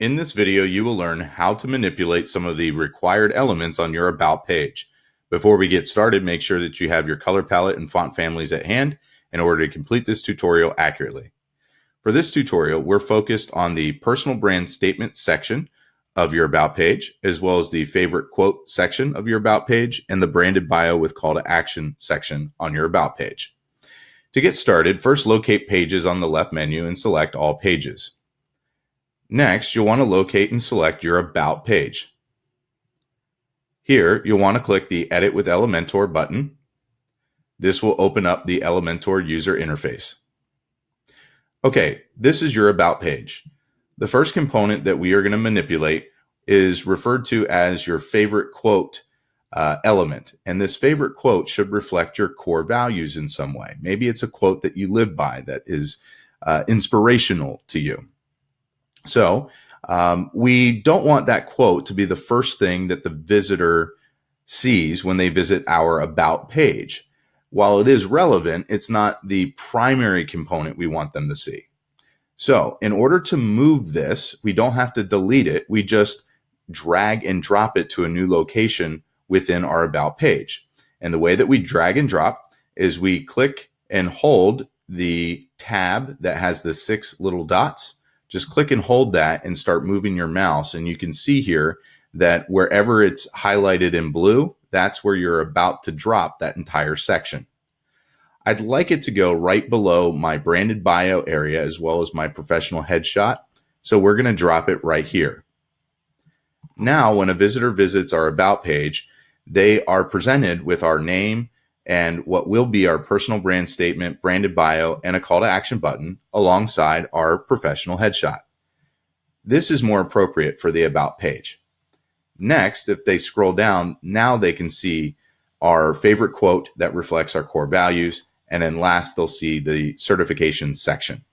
In this video, you will learn how to manipulate some of the required elements on your About page. Before we get started, make sure that you have your color palette and font families at hand in order to complete this tutorial accurately. For this tutorial, we're focused on the personal brand statement section of your About page, as well as the favorite quote section of your About page and the branded bio with call to action section on your About page. To get started, first locate Pages on the left menu and select All Pages. Next, you'll want to locate and select your About page. Here, you'll want to click the Edit with Elementor button. This will open up the Elementor user interface. Okay, this is your About page. The first component that we are going to manipulate is referred to as your favorite quote element. And this favorite quote should reflect your core values in some way. Maybe it's a quote that you live by that is inspirational to you. So we don't want that quote to be the first thing that the visitor sees when they visit our About page. While it is relevant, it's not the primary component we want them to see. So in order to move this, we don't have to delete it. We just drag and drop it to a new location within our About page. And the way that we drag and drop is we click and hold the tab that has the 6 little dots. Just click and hold that and start moving your mouse. And you can see here that wherever it's highlighted in blue, that's where you're about to drop that entire section. I'd like it to go right below my branded bio area as well as my professional headshot. So we're going to drop it right here. Now, when a visitor visits our About page, they are presented with our name and what will be our personal brand statement, branded bio, and a call to action button alongside our professional headshot. This is more appropriate for the About page. Next, if they scroll down, now they can see our favorite quote that reflects our core values. And then last, they'll see the certification section.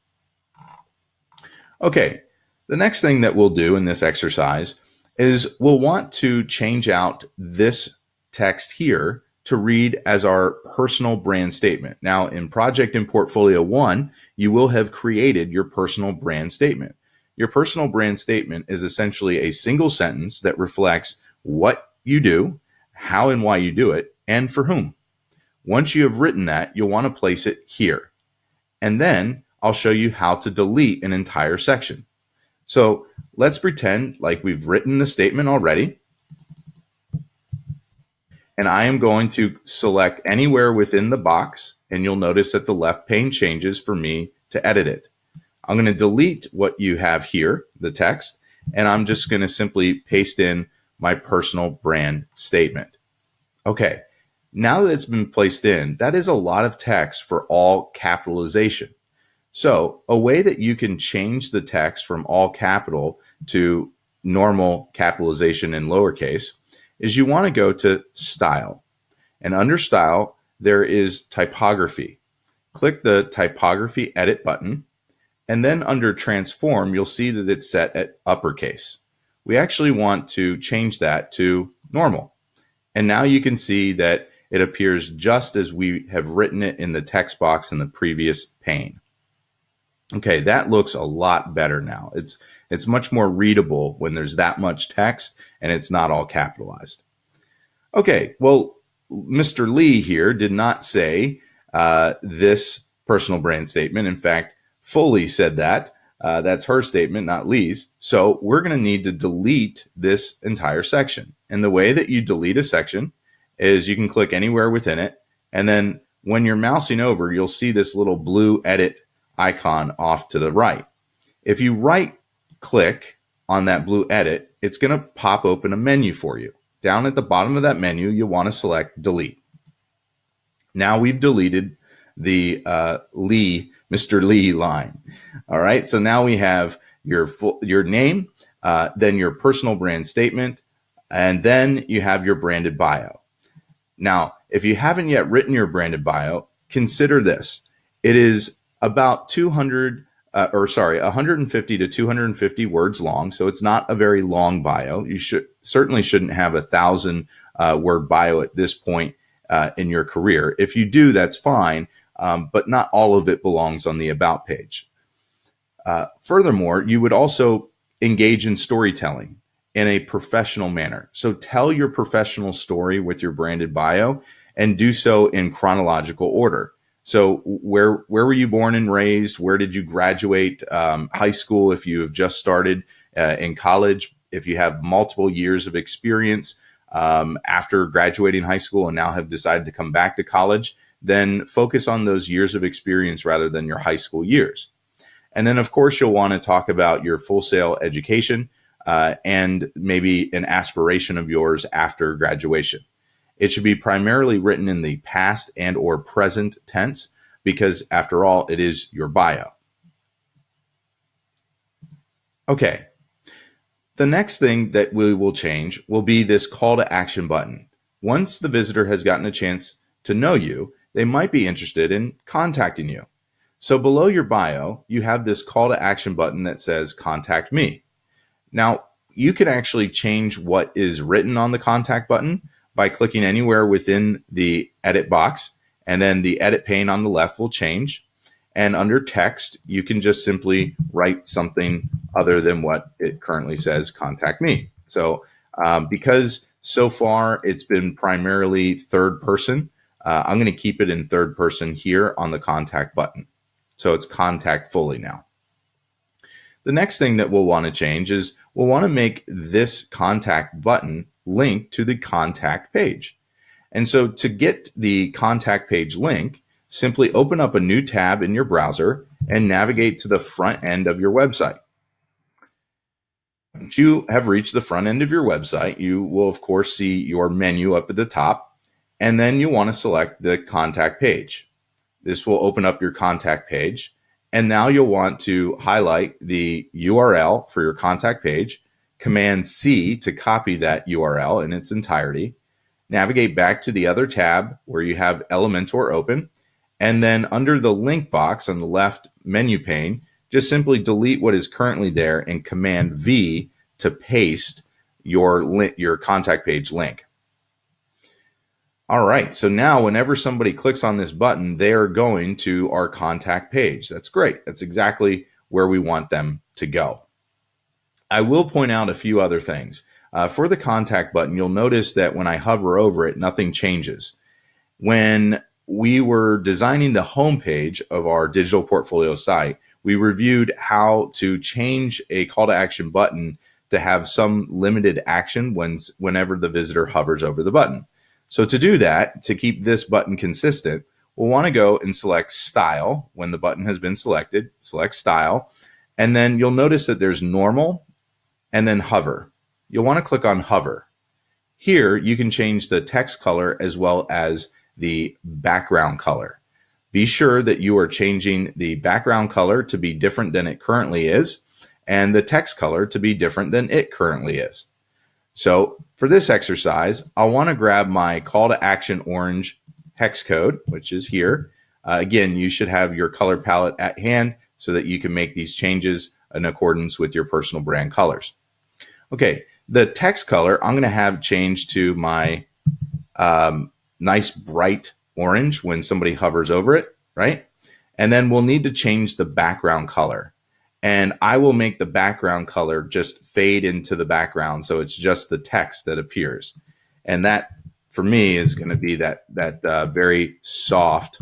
Okay, the next thing that we'll do in this exercise is we'll want to change out this text here to read as our personal brand statement. Now, in Project and Portfolio 1, you will have created your personal brand statement. Your personal brand statement is essentially a single sentence that reflects what you do, how and why you do it, and for whom. Once you have written that, you'll want to place it here. And then I'll show you how to delete an entire section. So let's pretend like we've written the statement already. And I am going to select anywhere within the box, and you'll notice that the left pane changes for me to edit it. I'm going to delete what you have here, the text, and I'm just going to simply paste in my personal brand statement. Okay, now that it's been placed in, that is a lot of text for all capitalization. So a way that you can change the text from all capital to normal capitalization in lowercase is you want to go to Style. And under Style, there is Typography. Click the Typography Edit button. And then under Transform, you'll see that it's set at uppercase. We actually want to change that to normal. And now you can see that it appears just as we have written it in the text box in the previous pane. Okay, that looks a lot better now. It's much more readable when there's that much text and it's not all capitalized. Okay, well, Mr. Lee here did not say this personal brand statement. In fact, Foley said that. That's her statement, not Lee's. So we're going to need to delete this entire section. And the way that you delete a section is you can click anywhere within it. And then when you're mousing over, you'll see this little blue edit icon off to the right. If you right click on that blue edit, it's going to pop open a menu for you. Down at the bottom of that menu, you'll want to select delete. Now we've deleted the Mr. Lee line. All right. So now we have your name, then your personal brand statement, and then you have your branded bio. Now, if you haven't yet written your branded bio, consider this. It is about 150 to 250 words long. So it's not a very long bio. You certainly shouldn't have 1,000 word bio at this point in your career. If you do, that's fine. But not all of it belongs on the About page. Furthermore, you would also engage in storytelling in a professional manner. So tell your professional story with your branded bio and do so in chronological order. So where were you born and raised? Where did you graduate high school if you have just started in college? If you have multiple years of experience after graduating high school and now have decided to come back to college, then focus on those years of experience rather than your high school years. And then, of course, you'll want to talk about your Full Sail education and maybe an aspiration of yours after graduation. It should be primarily written in the past and or present tense because, after all, it is your bio. Okay. The next thing that we will change will be this call to action button. Once the visitor has gotten a chance to know you, they might be interested in contacting you. So below your bio, you have this call to action button that says contact me. Now, you can actually change what is written on the contact button by clicking anywhere within the edit box, and then the edit pane on the left will change. And under text, you can just simply write something other than what it currently says, contact me. So because so far it's been primarily third person, I'm going to keep it in third person here on the contact button. So it's contact fully now. The next thing that we'll want to change is we'll want to make this contact button link to the contact page. And so to get the contact page link, simply open up a new tab in your browser and navigate to the front end of your website. Once you have reached the front end of your website, you will, of course, see your menu up at the top, and then you want to select the contact page. This will open up your contact page. And now you'll want to highlight the URL for your contact page, Command C to copy that URL in its entirety, navigate back to the other tab where you have Elementor open, and then under the link box on the left menu pane, just simply delete what is currently there and Command V to paste your contact page link. All right, so now whenever somebody clicks on this button, they are going to our contact page. That's great. That's exactly where we want them to go. I will point out a few other things. For the contact button, you'll notice that when I hover over it, nothing changes. When we were designing the homepage of our digital portfolio site, we reviewed how to change a call to action button to have some limited action whenever the visitor hovers over the button. So to do that, to keep this button consistent, we'll want to go and select Style. When the button has been selected, select Style, and then you'll notice that there's Normal and then Hover. You'll want to click on Hover. Here, you can change the text color as well as the background color. Be sure that you are changing the background color to be different than it currently is, and the text color to be different than it currently is. So for this exercise, I'll want to grab my call to action orange hex code, which is here. Again, you should have your color palette at hand so that you can make these changes in accordance with your personal brand colors. Okay, the text color I'm going to have changed to my nice bright orange when somebody hovers over it, right? And then we'll need to change the background color. And I will make the background color just fade into the background, so it's just the text that appears. And that, for me, is going to be that very soft,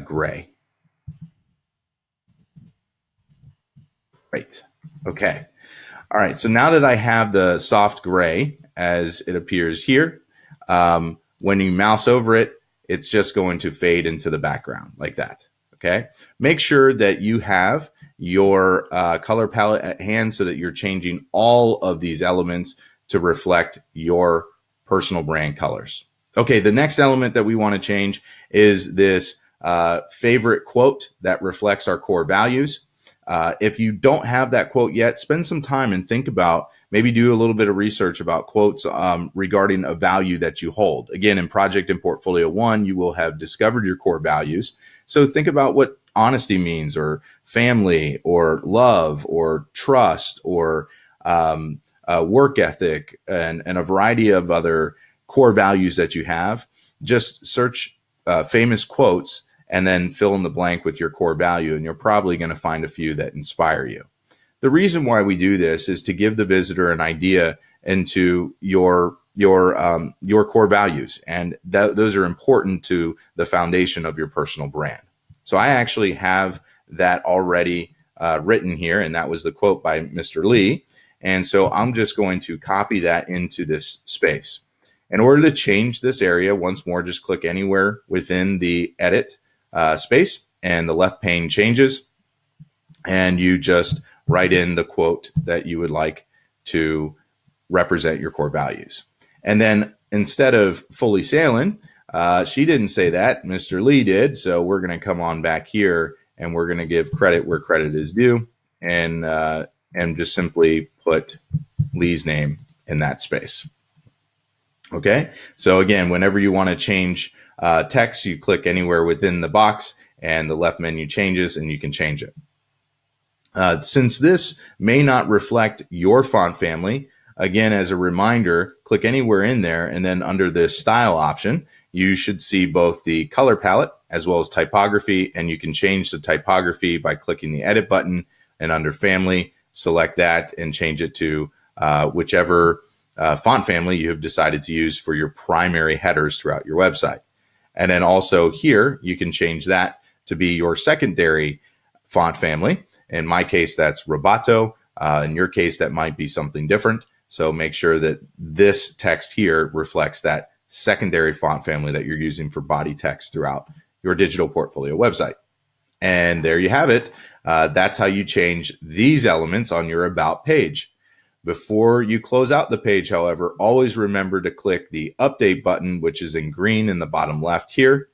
gray. Great. Okay. All right. So now that I have the soft gray as it appears here, when you mouse over it, it's just going to fade into the background like that. Okay. Make sure that you have your color palette at hand so that you're changing all of these elements to reflect your personal brand colors. Okay. The next element that we want to change is this favorite quote that reflects our core values. If you don't have that quote yet, spend some time and think about, maybe do a little bit of research about quotes regarding a value that you hold. Again, in Project and Portfolio 1, you will have discovered your core values. So think about what honesty means, or family, or love, or trust, or work ethic, and a variety of other core values that you have. Just search famous quotes and then fill in the blank with your core value. And you're probably going to find a few that inspire you. The reason why we do this is to give the visitor an idea into your core values, and those are important to the foundation of your personal brand. So I actually have that already written here, and that was the quote by Mr. Lee. And so I'm just going to copy that into this space. In order to change this area, once more, just click anywhere within the edit space, and the left pane changes, and you just write in the quote that you would like to represent your core values. And then instead of fully sailing, she didn't say that, Mr. Lee did. So we're going to come on back here, and we're going to give credit where credit is due, and just simply put Lee's name in that space. Okay. So again, whenever you want to change text, you click anywhere within the box, and the left menu changes, and you can change it. Since this may not reflect your font family, again, as a reminder, click anywhere in there, and then under this style option, you should see both the color palette as well as typography, and you can change the typography by clicking the edit button, and under family, select that and change it to whichever font family you have decided to use for your primary headers throughout your website. And then also here, you can change that to be your secondary font family. In my case, that's Roboto. In your case, that might be something different. So make sure that this text here reflects that secondary font family that you're using for body text throughout your digital portfolio website. And there you have it. That's how you change these elements on your About page. Before you close out the page, however, always remember to click the Update button, which is in green in the bottom left here.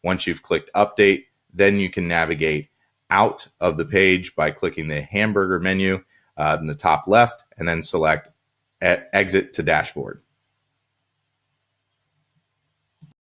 Once you've clicked Update, then you can navigate out of the page by clicking the hamburger menu in the top left, and then select Exit to Dashboard.